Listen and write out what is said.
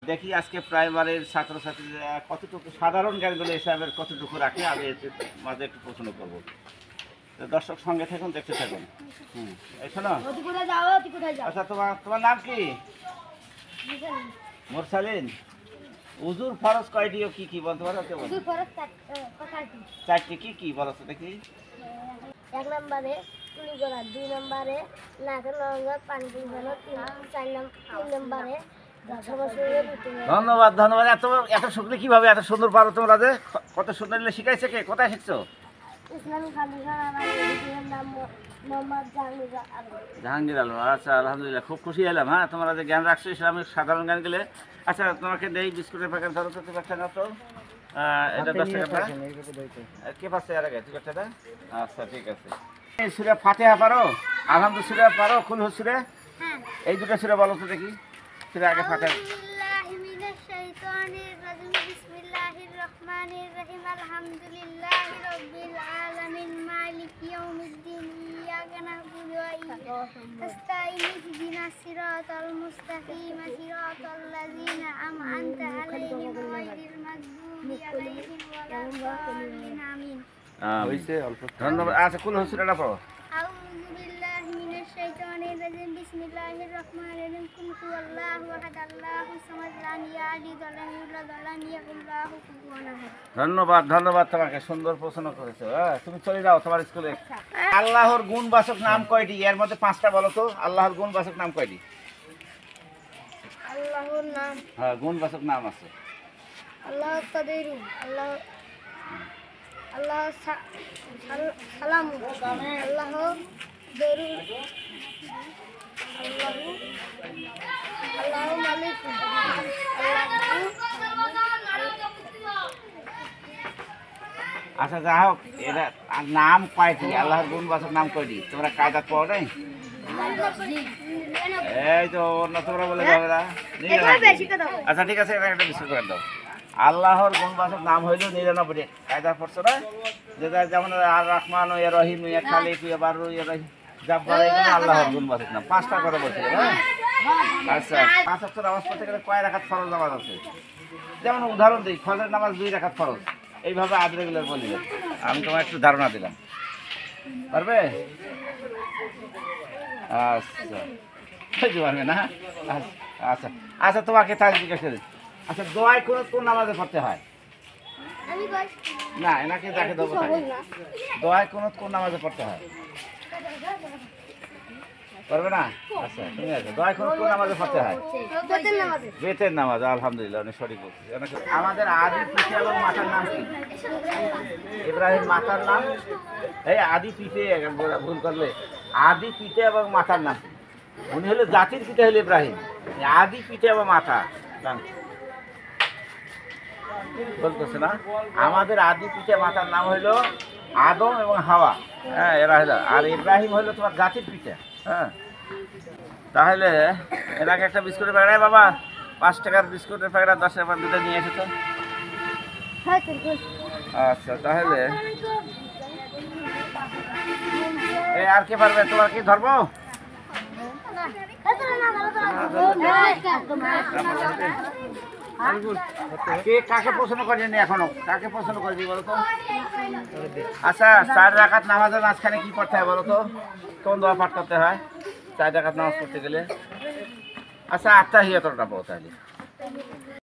দেখি আজকে প্রাইমারির ছাত্রছাত্রীরা কতটুকু সাধারণ জ্ঞানগুলো হিসাবের কতটুকু রাখে আমি এতে মাঝে একটু প্রশ্ন করবো। তো দর্শক সঙ্গে থাকুন, দেখতে থাকুন। এই শোনো, আচ্ছা তোমার তোমার নাম কি? মোরসালিন। উজুর ফরজ কয়টি ও কি কি বলতে পারো? চারটি। কি কি বলো তো দেখি? 1 নম্বরে কুলি করা, 2 নম্বরে নাকের লঙ্গর পানি পিছানো, 3 নম্বরে ধন্যবাদ ধন্যবাদ। এত এত শুনলে কিভাবে এত সুন্দর পারো তোমরা? যে কত সুন্দর শিখাইছে কে? কোথায় শিখছো? ইসলামী ফাউন্ডেশন। আমার এর নাম মোহাম্মদ জাহাঙ্গীর আলম। আচ্ছা, আলহামদুলিল্লাহ, খুব খুশি হলাম। হ্যাঁ, তোমরা যে জ্ঞান রাখছো ইসলামিক সাধারণ জ্ঞান গেলে। আচ্ছা, তোমাকে দেই বিস্কুটের প্যাকেট ধরো তো, একটা নাও তো। এটা 10 টাকা। কে পাচ্ছে আর আগে? টিকিটটা? আচ্ছা, ঠিক আছে। এই সূরা ফাতিহা পারো? আলহামদুলিল্লাহ সূরা পারো? কুল সূরা? হ্যাঁ। এই দুটো সূরা বলো তো দেখি। সূরা আগে ফাতিহা। বিসমিল্লাহির রহমানির রহিম। আলহামদুলিল্লাহি রাব্বিল আলামিন মালিকি ইয়াউমিদ্দিন। ইয়াকা না'বুদু ওয়া ইয়াকা নাস্তাঈন। ইহদিনাস সিরাতাল মুস্তাকিম। সিরাতাল লাযিনা আন'আমতা আলাইহিম গায়রিল মাগদুবি আলাইহিম ওয়ালাদ-দাল্লিন। আমিন। হইছে অল্প। ধন্যবাদ। আচ্ছা, কুল সূরাটা পড়ো। আউযু বিল্লাহি মিনাশ শাইতানির রাজিম। বিসমিল্লাহির রহমানির রহিম। কুল হুয়াল্লাহু আহাদ আল্লাহুস সামাদ লাম ইয়ালিদ ওয়া লাম ইউলাদ ওয়া লাম ইয়াকুল লাহু কুফুওয়ান আহাদ। ধন্যবাদ ধন্যবাদ, তোমাকে সুন্দর প্রশ্ন করেছো। হ্যাঁ, তুমি চলে যাও তোমার স্কুলে। আল্লাহর গুণবাচক নাম কয়টি? এর মধ্যে 5টা বলো তো। আল্লাহর গুণবাচক নাম কয়টি? আল্লাহর নাম, হ্যাঁ, গুণবাচক নাম আছে। আল্লাহ কাদিরু, আল্লাহ আল্লাহ সালামু, আল্লাহ দরু, আল্লাহ মালিক, আচ্ছা, যা হোক, এটা নাম কয়টি? আল্লাহর গুণবাচক নাম কয়টি? তোমরা কায়দা পড়ো নাই? এই তো অন্য তোমরা বলে যাবে না। আচ্ছা, ঠিক আছে, এটা একটা বিস্কুট করে দাও। আল্লাহর গুণবাচক নাম হইল 99। কায়দা পড়ছো না? যেটা যেমন আর রহমান, ইয়া রহিম, ইয়া খালিক, ইয়া বারু, ইয়া রহিম, জাব্বার, এগুলো আল্লাহর গুণবাচক নাম। 5টা কথা বলছিল। হ্যাঁ, আচ্ছা, 5 ওয়াক্ত নামাজ পড়তে গেলে কয় রাকাত ফরজ নামাজ আছে? যেমন উদাহরণ দিই, ফজরের নামাজ 2 রাকাত ফরজ। এইভাবে আদ রেগুলার বললে আমি তোমার একটু ধারণা দিলাম। পারবে? আচ্ছা, বুঝতে পারবে না? আচ্ছা আচ্ছা, তোমাকে তাহলে জিজ্ঞাসা করি। আচ্ছা, দোয়ায় কোন নামাজে পড়তে হয়? না, এনাকে যাকে দেবো তাকে। দোয়ায় কোন নামাজে পড়তে হয়? পারবে না? আচ্ছা, ঠিক আছে। দোয়ায় কোন নামাজে পড়তে হয়? বেতের নামাজ। আলহামদুলিল্লাহ, অনেক সঠিক বলছি। আমাদের আদি পিতা এবং মাতার নাম কি? ইব্রাহিম। মাতার নাম? এই আদি পিতা, ভুল করলে। আদি পিতা এবং মাতার নাম, উনি হলো জাতির পিতা, হলো ইব্রাহিম। আদি পিতা এবং মাতা বলতেছে না? আমাদের আদি পিতা মাতার নাম হইলো আদম এবং হাওয়া। হ্যাঁ, এরা হলো। আর ইব্রাহিম হইলো তোমার জাতির পিতা। হ্যাঁ, তাহলে এনাকে একটা বিস্কুটের প্যাকেট। বাবা, 5 টাকার বিস্কুটের প্যাকেট আর 10 টাকার দুটো নিয়ে এসেছো। আচ্ছা, তাহলে আর কে পারবে? তোমার কি ধরবো? কে কাকে পছন্দ করেনি এখনো? কাকে পছন্দ করেছি বলো তো? আচ্ছা, 4 রাকাত নামাজের মাঝখানে কি পড়তে হয় বলো তো? কোন দোয়া পাঠ করতে হয় 4 রাকাত নামাজ পড়তে গেলে? আচ্ছা, আত্তাহিয়াতুটা পড়ো তাহলে।